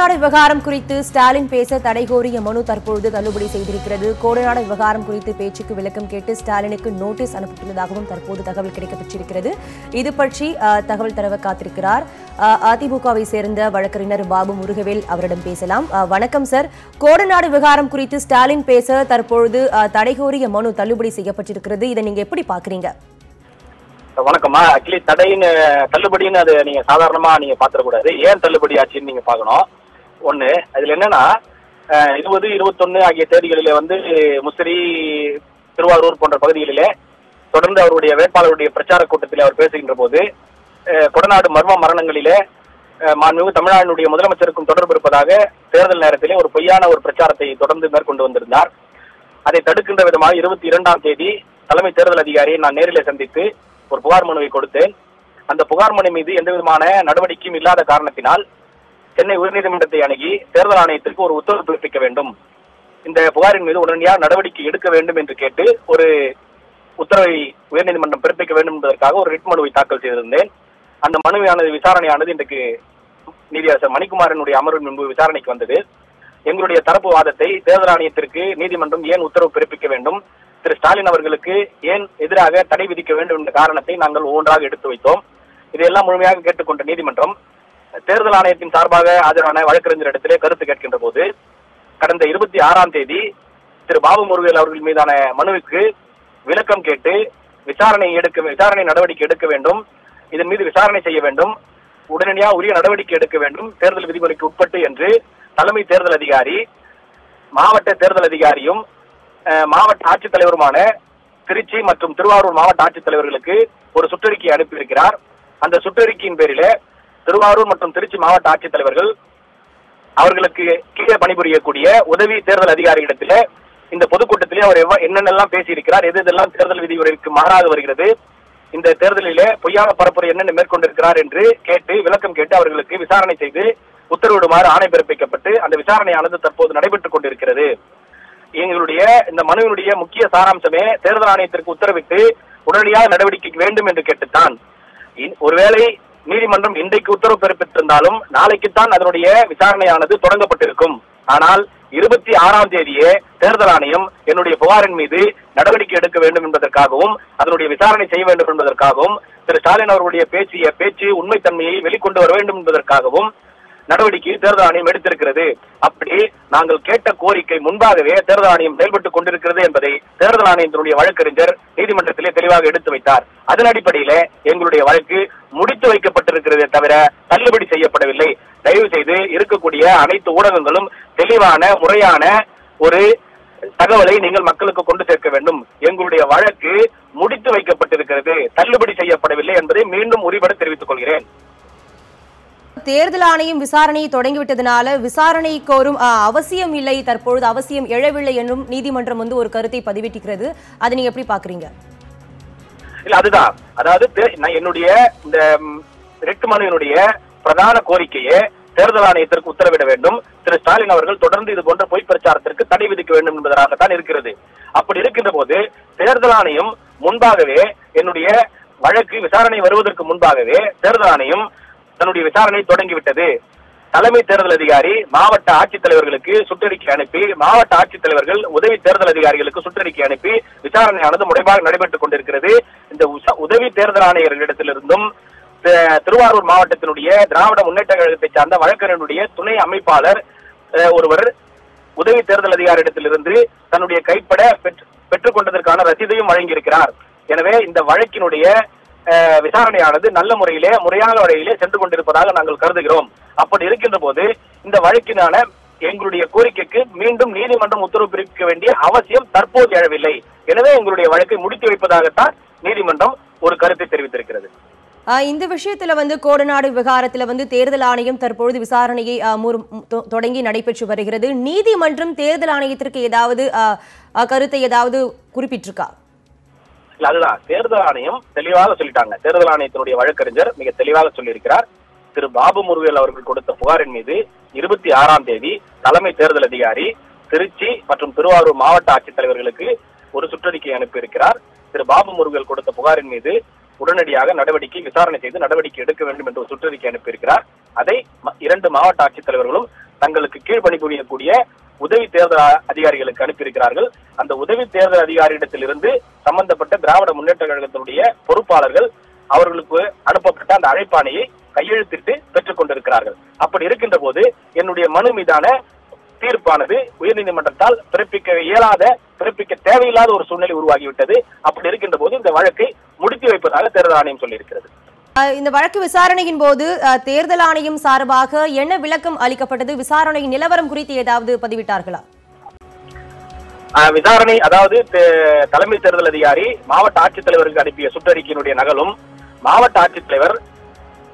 கோடநாடு விவகாரம் குறித்து ஸ்டாலின் பேச தடை கோரிய மனு தற்பொழுது தள்ளுபடி செய்திருக்கிறது. கோடநாடு விவகாரம் குறித்து பேச்சுக்கு விளக்கம் கேட்டு ஸ்டாலினுக்கு நோட்டீஸ் அனுப்பப்பட்டுள்ளதாகவும் தற்போது தகவல் கிடைக்கப்பெற்றிருக்கிறது. இது பற்றி தகவல் தர காத்திருக்கிறார் அதிமுகவை சேர்ந்த வழக்கறிஞர் பாபு முருகவேல். அவரிடம் பேசலாம். வணக்கம் சார். கோடநாடு விவகாரம் குறித்து ஸ்டாலின் பேச தற்பொழுது தடை கோரிய மனு தள்ளுபடி செய்யப்பட்டிருக்கிறது. இதை நீங்க எப்படி பாக்குறீங்க? வணக்கம்மா. ஆக்சுவலி தள்ளுபடின்னு அது நீங்க சாதாரணமா நீங்க பாத்திரக்கூடாது. ஏன் தள்ளுபடி ஆச்சுன்னு நீங்க பாக்கணும். ஒண்ணு, அதுல என்னன்னா 20, 21 ஆகிய தேதிகளிலே முசிறி, திருவாரூர் போன்ற பகுதிகளிலே தொடர்ந்து அவருடைய வேட்பாளருடைய பிரச்சார கூட்டத்தில் அவர் பேசுகின்ற போது கொடநாடு மர்ம மரணங்களிலே மாண்புமிகு தமிழ்நாட்டினுடைய முதலமைச்சருக்கும் தொடர்பு இருப்பதாக தேர்தல் நேரத்திலே ஒரு பொய்யான ஒரு பிரச்சாரத்தை தொடர்ந்து மேற்கொண்டு வந்திருந்தார். அதை தடுக்கின்ற விதமாக 22ஆம் தேதி தலைமை தேர்தல் அதிகாரியை நான் நேரிலே சந்தித்து ஒரு புகார் மனுவை கொடுத்தேன். அந்த புகார் மனு மீது எந்த விதமான நடவடிக்கையும் இல்லாத காரணத்தினால் சென்னை உயர்நீதிமன்றத்தை அணுகி தேர்தல் ஆணையத்திற்கு ஒரு உத்தரவு பிறப்பிக்க வேண்டும், இந்த புகாரின் மீது உடனடியாக நடவடிக்கை எடுக்க வேண்டும் என்று கேட்டு ஒரு உத்தரவை உயர்நீதிமன்றம் பிறப்பிக்க வேண்டும் என்பதற்காக ஒரு ரிட் மனுவை தாக்கல் செய்திருந்தேன். அந்த மனுவானது விசாரணையானது இன்றைக்கு நீதியரசர் மணிக்குமாரனுடைய அமர்வு முன்பு விசாரணைக்கு வந்தது. எங்களுடைய தரப்பு வாதத்தை தேர்தல் ஆணையத்திற்கு நீதிமன்றம் ஏன் உத்தரவு பிறப்பிக்க வேண்டும், திரு ஸ்டாலின் அவர்களுக்கு ஏன் எதிராக தடை விதிக்க வேண்டும் என்ற காரணத்தை நாங்கள் ஒவ்வொன்றாக எடுத்து வைத்தோம். இதையெல்லாம் முழுமையாக கேட்டுக்கொண்ட நீதிமன்றம் தேர்தல் ஆணையத்தின் சார்பாக ஆஜரான வழக்கறிஞரிடத்திலே கருத்து கேட்கின்ற போது கடந்த 26ஆம் தேதி திரு பாபு முருகவேல் அவர்கள் மீதான மனுவுக்கு விளக்கம் கேட்டு விசாரணை நடவடிக்கை எடுக்க வேண்டும், இதன் மீது விசாரணை செய்ய வேண்டும், உடனடியாக உரிய நடவடிக்கை எடுக்க வேண்டும், தேர்தல் விதிமுறைக்கு உட்பட்டு என்று தலைமை தேர்தல் அதிகாரி, மாவட்ட தேர்தல் அதிகாரியும் மாவட்ட ஆட்சித்தலைவருமான திருச்சி மற்றும் திருவாரூர் மாவட்ட ஆட்சித்தலைவர்களுக்கு ஒரு சுற்றறிக்கை அனுப்பியிருக்கிறார். அந்த சுற்றறிக்கையின் பேரிலே திருவாரூர் மற்றும் திருச்சி மாவட்ட ஆட்சித்தலைவர்கள் அவர்களுக்கு கீழே பணிபுரியக்கூடிய உதவி தேர்தல் அதிகாரியிடத்திலே இந்த பொதுக்கூட்டத்திலே அவர் என்னென்னலாம் பேசியிருக்கிறார், எதெல்லாம் தேர்தல் விதிமுறைக்கு மாறாக வருகிறது, இந்த தேர்தலிலே பொய்யான பரப்புரை என்னென்ன மேற்கொண்டிருக்கிறார் என்று கேட்டு விளக்கம் கேட்டு அவர்களுக்கு விசாரணை செய்து உத்தரவிடுமாறு ஆணை பிறப்பிக்கப்பட்டு அந்த விசாரணையானது தற்போது நடைபெற்றுக் கொண்டிருக்கிறது. எங்களுடைய இந்த மனுவினுடைய முக்கிய சாராம்சமே தேர்தல் ஆணையத்திற்கு உத்தரவிட்டு உடனடியாக நடவடிக்கை வேண்டும் என்று கேட்டுத்தான். ஒருவேளை நீதிமன்றம் இன்றைக்கு உத்தரவு பிறப்பித்திருந்தாலும் நாளைக்குத்தான் அதனுடைய விசாரணையானது தொடங்கப்பட்டிருக்கும். ஆனால் 26ஆம் தேதியே தேர்தல் ஆணையம் என்னுடைய புகாரின் மீது நடவடிக்கை எடுக்க வேண்டும் என்பதற்காகவும் அதனுடைய விசாரணை செய்ய வேண்டும் என்பதற்காகவும் திரு ஸ்டாலின் அவர்களுடைய பேச்சு உண்மைத்தன்மையை வெளிக்கொண்டு வர வேண்டும் என்பதற்காகவும் நடவடிக்கை தேர்தல் ஆணையம் எடுத்திருக்கிறது. அப்படி நாங்கள் கேட்ட கோரிக்கை முன்பாகவே தேர்தல் ஆணையம் செயல்பட்டுக் கொண்டிருக்கிறது என்பதை தேர்தல் ஆணையத்தினுடைய வழக்கறிஞர் நீதிமன்றத்திலே தெளிவாக எடுத்து வைத்தார். அதன் அடிப்படையில எங்களுடைய வழக்கு முடித்து வைக்கப்பட்டிருக்கிறதே தவிர தள்ளுபடி செய்யப்படவில்லை. தயவு செய்து இருக்கக்கூடிய அனைத்து ஊடகங்களும் தெளிவான முறையான ஒரு தகவலை நீங்கள் மக்களுக்கு கொண்டு சேர்க்க வேண்டும். எங்களுடைய வழக்கு முடித்து வைக்கப்பட்டிருக்கிறது, தள்ளுபடி செய்யப்படவில்லை என்பதை மீண்டும் உறுதிபட தெரிவித்துக் கொள்கிறேன். தேர்தல் ஆணையம் விசாரணையை தொடங்கிவிட்டதனால விசாரணை கோரும் அவசியம் இல்லை, தற்பொழுது அவசியம் எழவில்லை என்றும் நீதிமன்றம் ஒரு கருத்தை பதிவிட்டிருக்கிறது. அதை நீங்க எப்படி பாக்குறீங்க? இல்ல, அதுதான், அதாவது என்னுடைய இந்த ரிட் மனுவினுடைய பிரதான கோரிக்கையே தேர்தல் ஆணையத்திற்கு உத்தரவிட வேண்டும், திரு ஸ்டாலின் அவர்கள் தொடர்ந்து இது போன்ற பொய் பிரச்சாரத்திற்கு தடை விதிக்க வேண்டும் என்பதற்காகத்தான் இருக்கிறது. அப்படி இருக்கின்ற போது தேர்தல் ஆணையம் முன்பாகவே என்னுடைய வழக்கு விசாரணை வருவதற்கு முன்பாகவே தேர்தல் ஆணையம் தன்னுடைய விசாரணை தொடங்கிவிட்டது. தலைமை தேர்தல் அதிகாரி மாவட்ட ஆட்சித்தலைவர்களுக்கு சுற்றறிக்கை அனுப்பி மாவட்ட ஆட்சித்தலைவர்கள் உதவி தேர்தல் அதிகாரிகளுக்கு சுற்றறிக்கை அனுப்பி விசாரணையானது முறையாக நடைபெற்றுக் கொண்டிருக்கிறது. இந்த உதவி தேர்தல் ஆணையர்களிடத்திலிருந்தும் திருவாரூர் மாவட்டத்தினுடைய திராவிட முன்னேற்ற கழகத்தை சார்ந்த வழக்கறிஞருடைய துணை அமைப்பாளர் ஒருவர் உதவி தேர்தல் அதிகாரியிடத்திலிருந்து தன்னுடைய கைப்பட பெற்றுக் கொண்டதற்கான ரசீதையும் வழங்கியிருக்கிறார். எனவே இந்த வழக்கினுடைய விசாரணையானது நல்ல முறையிலே முறையான வழியிலே சென்று கொண்டிருப்பதாக நாங்கள் கருதுகிறோம். அப்படி இருக்கின்ற போது இந்த வழக்கினான எங்களுடைய கோரிக்கைக்கு மீண்டும் நீதிமன்றம் உத்தரவு பிறப்பிக்க வேண்டிய அவசியம் தற்போது எழவில்லை. எனவே எங்களுடைய வழக்கை முடித்து வைப்பதாகத்தான் நீதிமன்றம் ஒரு கருத்தை தெரிவித்திருக்கிறது. இந்த விஷயத்துல கோடநாடு விவகாரத்துல தேர்தல் ஆணையம் தற்பொழுது விசாரணையை தொடங்கி நடைபெற்று வருகிறது. நீதிமன்றம் தேர்தல் ஆணையத்திற்கு ஏதாவது கருத்தை ஏதாவது குறிப்பிட்டிருக்கா? அதுதான், தேர்தல் ஆணையம் தெளிவாக சொல்லிட்டாங்க. தேர்தல் ஆணையத்தினுடைய வழக்கறிஞர் மிக தெளிவாக சொல்லியிருக்கிறார். திரு பாபு முருகவேல் அவர்கள் கொடுத்த புகாரின் மீது 26ஆம் தேதி தலைமை தேர்தல் அதிகாரி திருச்சி மற்றும் திருவாரூர் மாவட்ட ஆட்சித்தலைவர்களுக்கு ஒரு சுற்றறிக்கை அனுப்பியிருக்கிறார். திரு பாபு முருகவேல் கொடுத்த புகாரின் மீது உடனடியாக விசாரணை செய்து நடவடிக்கை எடுக்க வேண்டும் என்று ஒரு சுற்றறிக்கை அனுப்பியிருக்கிறார். அதை 2 மாவட்ட ஆட்சித்தலைவர்களும் தங்களுக்கு கீழ் பணிபுரியக்கூடிய உதவி தேர்தல் அதிகாரிகளுக்கு அனுப்பியிருக்கிறார்கள். அந்த உதவி தேர்தல் அதிகாரியிடத்திலிருந்து சம்பந்தப்பட்ட திராவிட முன்னேற்ற கழகத்தினுடைய பொறுப்பாளர்கள் அவர்களுக்கு அனுப்பப்பட்ட அந்த அழைப்பாணையை கையெழுத்திட்டு பெற்றுக் கொண்டிருக்கிறார்கள். அப்படி இருக்கின்ற போது என்னுடைய மனு மீதான தீர்ப்பானது உயர்நீதிமன்றத்தால் பிறப்பிக்க தேவையில்லாத ஒரு சூழ்நிலை உருவாகிவிட்டது. அப்படி இருக்கின்ற போது இந்த வழக்கை முடித்து வைப்பதாக தேர்தல் ஆணையம் சொல்லியிருக்கிறது. இந்த வழக்கு விசாரணையின் போது தேர்தல் ஆணையம் சார்பாக என்ன விளக்கம் அளிக்கப்பட்டது? விசாரணையின் நிலவரம் குறித்து ஏதாவது பதிவிட்டார்களா? விசாரணை அதாவது தலைமை தேர்தல் அதிகாரி மாவட்ட ஆட்சித்தலைவருக்கு அனுப்பிய சுற்றறிக்கையினுடைய நகலும் மாவட்ட ஆட்சித்தலைவர்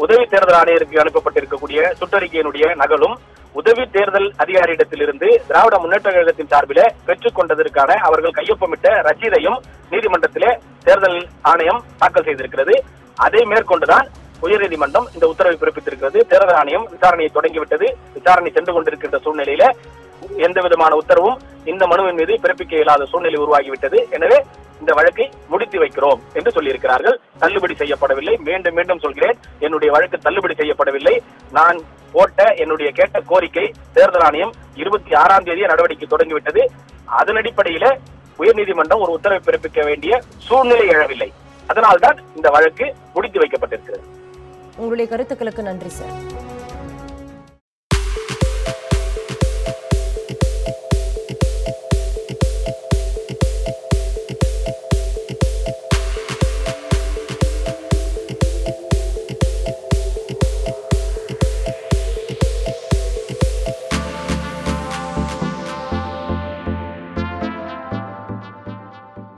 உதவி தேர்தல் ஆணையருக்கு அனுப்பப்பட்டிருக்கக்கூடிய சுற்றறிக்கையினுடைய நகலும் உதவி தேர்தல் அதிகாரியிடத்திலிருந்து திராவிட முன்னேற்ற கழகத்தின் சார்பில் பெற்றுக் கொண்டதற்கான அவர்கள் கையொப்பமிட்ட ரசீதையும் நீதிமன்றத்திலே தேர்தல் ஆணையம் தாக்கல் செய்திருக்கிறது. அதை மேற்கொண்டுதான் உயர்நீதிமன்றம் இந்த உத்தரவை பிறப்பித்திருக்கிறது. தேர்தல் ஆணையம் விசாரணையை தொடங்கிவிட்டது. விசாரணை சென்று கொண்டிருக்கின்ற சூழ்நிலையில எந்த விதமான உத்தரவும் இந்த மனுவின் மீது பிறப்பிக்க இயலாத சூழ்நிலை உருவாகிவிட்டது. எனவே இந்த வழக்கை முடித்து வைக்கிறோம் என்று சொல்லியிருக்கிறார்கள். தள்ளுபடி செய்யப்படவில்லை. மீண்டும் மீண்டும் சொல்கிறேன், என்னுடைய வழக்கு தள்ளுபடி செய்யப்படவில்லை. நான் என்னுடைய கேட்ட கோரிக்கை தேர்தல் ஆணையம் 26ஆம் தேதியே நடவடிக்கை தொடங்கிவிட்டது. அதன் அடிப்படையில உயர்நீதிமன்றம் ஒரு உத்தரவை பிறப்பிக்க வேண்டிய சூழ்நிலை எழவில்லை. அதனால்தான் இந்த வழக்கு முடித்து வைக்கப்பட்டிருக்கிறது. உங்களுடைய கருத்துக்களுக்கு நன்றி சார்.